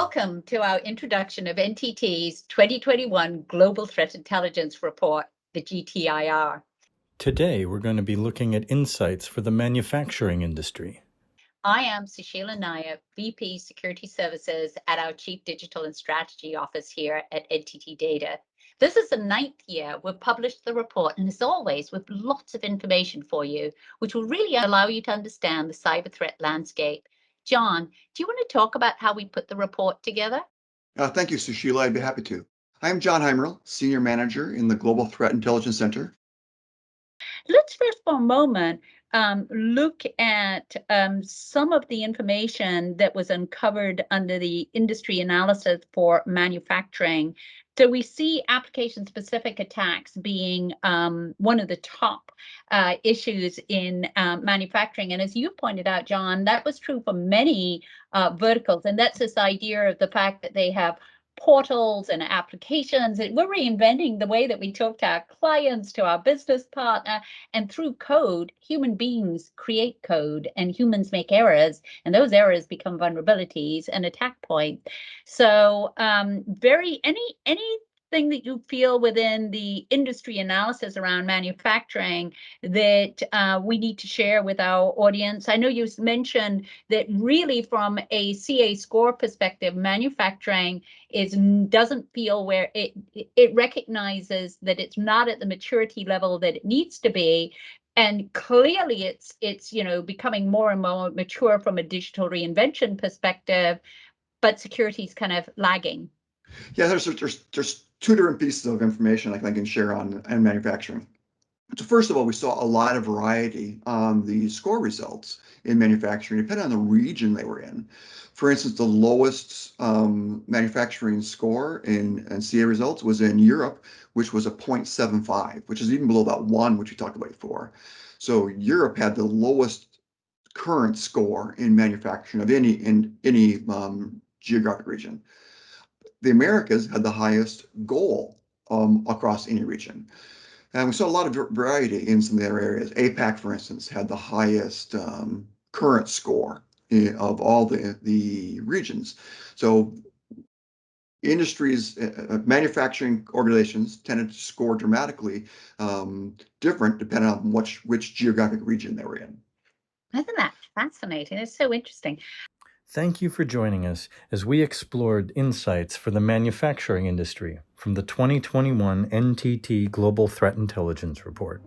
Welcome to our introduction of NTT's 2021 Global Threat Intelligence Report, the GTIR. Today, we're going to be looking at insights for the manufacturing industry. I am Sushila Nair, VP Security Services at our Chief Digital and Strategy Office here at NTT Data. This is the 9th year we've published the report, and as always, with lots of information for you, which will really allow you to understand the cyber threat landscape. Jon, do you want to talk about how we put the report together? Thank you, Sushila. I'd be happy to. I'm Jon Heimerl, Senior Manager in the Global Threat Intelligence Center. Let's first for a moment look at some of the information that was uncovered under the industry analysis for manufacturing. So we see application-specific attacks being one of the top issues in manufacturing. And as you pointed out, Jon, that was true for many verticals. And that's this idea of the fact that they have portals and applications. We're reinventing the way that we talk to our clients, to our business partner, and through code, human beings create code and humans make errors, and those errors become vulnerabilities and attack points. So anything that you feel within the industry analysis around manufacturing that we need to share with our audience? I know you mentioned that really from a CA score perspective, manufacturing doesn't feel where it recognizes that it's not at the maturity level that it needs to be. And clearly it's becoming more and more mature from a digital reinvention perspective, but security is kind of lagging. Yeah, there's two different pieces of information I can share on manufacturing. So first of all, we saw a lot of variety on the score results in manufacturing, depending on the region they were in. For instance, the lowest manufacturing score in CA results was in Europe, which was a 0.75, which is even below that 1, which we talked about before. So Europe had the lowest current score in manufacturing of any geographic region. The Americas had the highest goal across any region. And we saw a lot of variety in some of the other areas. APAC, for instance, had the highest current score of all the regions. So industries, manufacturing organizations tended to score dramatically different depending on which geographic region they were in. Isn't that fascinating? It's so interesting. Thank you for joining us as we explored insights for the manufacturing industry from the 2021 NTT Global Threat Intelligence Report.